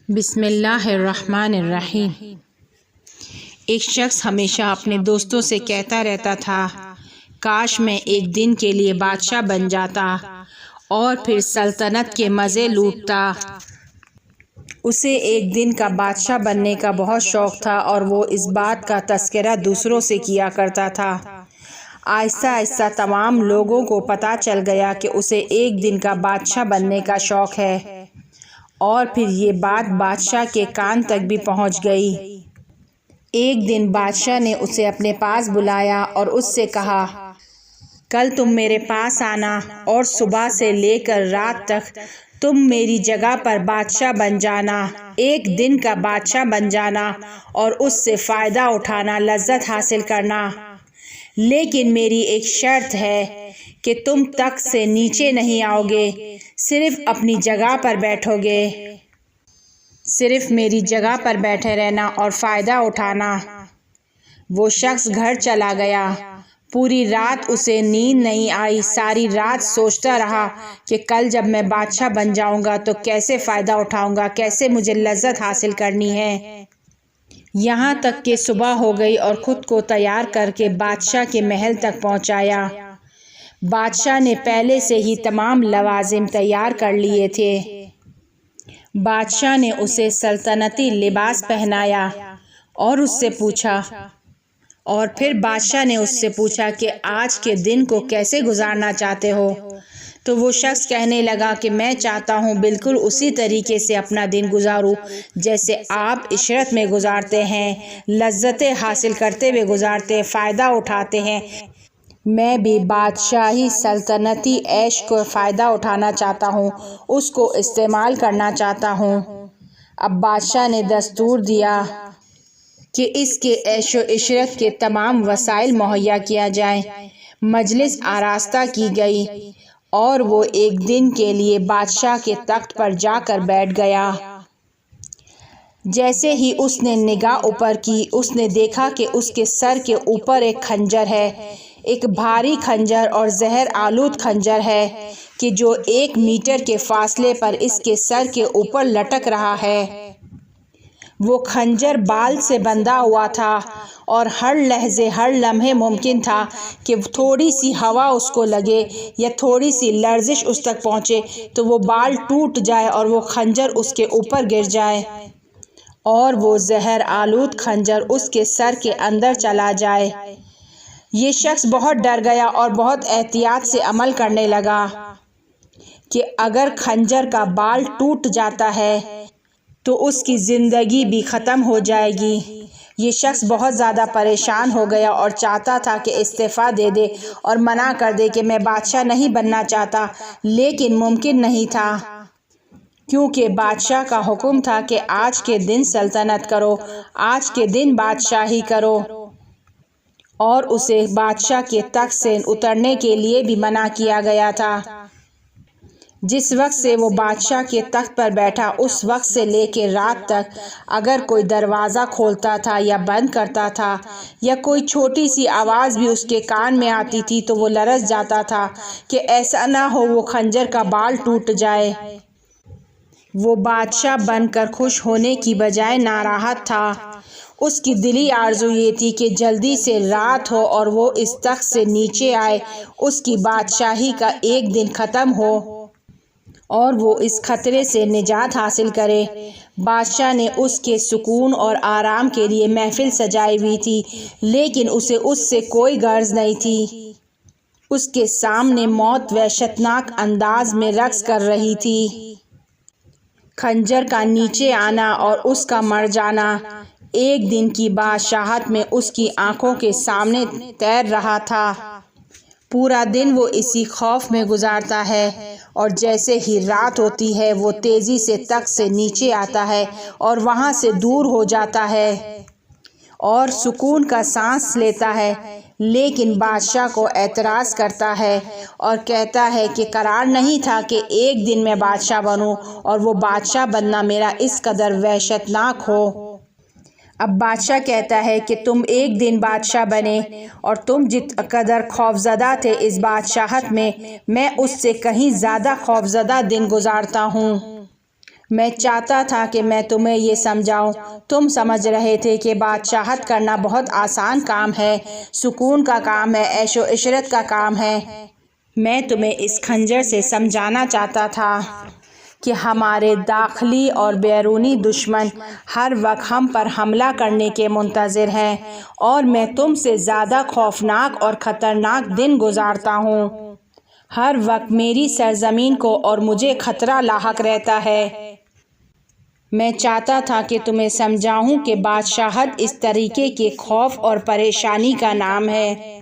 بسم اللہ الرحمن الرحیم۔ ایک شخص ہمیشہ اپنے دوستوں سے کہتا رہتا تھا، کاش میں ایک دن کے لیے بادشاہ بن جاتا اور پھر سلطنت کے مزے لوٹتا۔ اسے ایک دن کا بادشاہ بننے کا بہت شوق تھا اور وہ اس بات کا تذکرہ دوسروں سے کیا کرتا تھا۔ آہستہ آہستہ تمام لوگوں کو پتہ چل گیا کہ اسے ایک دن کا بادشاہ بننے کا شوق ہے، اور پھر یہ بات بادشاہ کے کان تک بھی پہنچ گئی۔ ایک دن بادشاہ نے اسے اپنے پاس بلایا اور اس سے کہا، کل تم میرے پاس آنا اور صبح سے لے کر رات تک تم میری جگہ پر بادشاہ بن جانا، ایک دن کا بادشاہ بن جانا اور اس سے فائدہ اٹھانا، لذت حاصل کرنا۔ لیکن میری ایک شرط ہے کہ تم تخت سے نیچے نہیں آؤ گے، صرف اپنی جگہ پر بیٹھو گے، صرف میری جگہ پر بیٹھے رہنا اور فائدہ اٹھانا۔ وہ شخص گھر چلا گیا۔ پوری رات اسے نیند نہیں آئی، ساری رات سوچتا رہا کہ کل جب میں بادشاہ بن جاؤں گا تو کیسے فائدہ اٹھاؤں گا، کیسے مجھے لذت حاصل کرنی ہے۔ یہاں تک کہ صبح ہو گئی اور خود کو تیار کر کے بادشاہ کے محل تک پہنچایا۔ بادشاہ نے پہلے سے ہی تمام لوازم تیار کر لیے تھے۔ بادشاہ نے اسے سلطنتی لباس پہنایا اور اس سے پوچھا، اور پھر بادشاہ نے اس سے پوچھا کہ آج کے دن کو کیسے گزارنا چاہتے ہو؟ تو وہ شخص کہنے لگا کہ میں چاہتا ہوں بالکل اسی طریقے سے اپنا دن گزاروں جیسے آپ عشرت میں گزارتے ہیں، لذتیں حاصل کرتے ہوئے گزارتے ہیں، فائدہ اٹھاتے ہیں۔ میں بھی بادشاہی سلطنتی عیش کو فائدہ اٹھانا چاہتا ہوں، اس کو استعمال کرنا چاہتا ہوں۔ اب بادشاہ نے دستور دیا کہ اس کے عیش و عشرت کے تمام وسائل مہیا کیا جائیں۔ مجلس آراستہ کی گئی اور وہ ایک دن کے لیے بادشاہ کے تخت پر جا کر بیٹھ گیا۔ جیسے ہی اس نے نگاہ اوپر کی، اس نے دیکھا کہ اس کے سر کے اوپر ایک خنجر ہے، ایک بھاری خنجر اور زہر آلود خنجر ہے کہ جو 1 میٹر کے فاصلے پر اس کے سر کے اوپر لٹک رہا ہے۔ وہ خنجر بال سے بندھا ہوا تھا اور ہر لحظے، ہر لمحے ممکن تھا کہ تھوڑی سی ہوا اس کو لگے یا تھوڑی سی لرزش اس تک پہنچے تو وہ بال ٹوٹ جائے اور وہ خنجر اس کے اوپر گر جائے اور وہ زہر آلود خنجر اس کے سر کے اندر چلا جائے۔ یہ شخص بہت ڈر گیا اور بہت احتیاط سے عمل کرنے لگا کہ اگر خنجر کا بال ٹوٹ جاتا ہے تو اس کی زندگی بھی ختم ہو جائے گی۔ یہ شخص بہت زیادہ پریشان ہو گیا اور چاہتا تھا کہ استعفیٰ دے دے اور منع کر دے کہ میں بادشاہ نہیں بننا چاہتا، لیکن ممکن نہیں تھا کیونکہ بادشاہ کا حکم تھا کہ آج کے دن سلطنت کرو، آج کے دن بادشاہی کرو، اور اسے بادشاہ کے تخت سے اترنے کے لیے بھی منع کیا گیا تھا۔ جس وقت سے وہ بادشاہ کے تخت پر بیٹھا، اس وقت سے لے کے رات تک اگر کوئی دروازہ کھولتا تھا یا بند کرتا تھا یا کوئی چھوٹی سی آواز بھی اس کے کان میں آتی تھی تو وہ لرز جاتا تھا کہ ایسا نہ ہو وہ خنجر کا بال ٹوٹ جائے۔ وہ بادشاہ بن کر خوش ہونے کی بجائے ناراحت تھا۔ اس کی دلی آرزو یہ تھی کہ جلدی سے رات ہو اور وہ اس تخت سے نیچے آئے، اس کی بادشاہی کا ایک دن ختم ہو اور وہ اس خطرے سے نجات حاصل کرے۔ بادشاہ نے اس کے سکون اور آرام کے لیے محفل سجائی ہوئی تھی، لیکن اسے اس سے کوئی غرض نہیں تھی۔ اس کے سامنے موت وحشتناک انداز میں رقص کر رہی تھی۔ خنجر کا نیچے آنا اور اس کا مر جانا ایک دن کی بادشاہت میں اس کی آنکھوں کے سامنے تیر رہا تھا۔ پورا دن وہ اسی خوف میں گزارتا ہے اور جیسے ہی رات ہوتی ہے وہ تیزی سے تخت سے نیچے آتا ہے اور وہاں سے دور ہو جاتا ہے اور سکون کا سانس لیتا ہے، لیکن بادشاہ کو اعتراض کرتا ہے اور کہتا ہے کہ قرار نہیں تھا کہ ایک دن میں بادشاہ بنوں اور وہ بادشاہ بننا میرا اس قدر وحشتناک ہو۔ اب بادشاہ کہتا ہے کہ تم ایک دن بادشاہ بنے اور تم جت قدر خوفزدہ تھے اس بادشاہت میں اس سے کہیں زیادہ خوفزدہ دن گزارتا ہوں۔ میں چاہتا تھا کہ میں تمہیں یہ سمجھاؤں، تم سمجھ رہے تھے کہ بادشاہت کرنا بہت آسان کام ہے، سکون کا کام ہے، عیش و عشرت کا کام ہے۔ میں تمہیں اس خنجر سے سمجھانا چاہتا تھا کہ ہمارے داخلی اور بیرونی دشمن ہر وقت ہم پر حملہ کرنے کے منتظر ہیں، اور میں تم سے زیادہ خوفناک اور خطرناک دن گزارتا ہوں۔ ہر وقت میری سرزمین کو اور مجھے خطرہ لاحق رہتا ہے۔ میں چاہتا تھا کہ تمہیں سمجھاؤں کہ بادشاہت اس طریقے کے خوف اور پریشانی کا نام ہے۔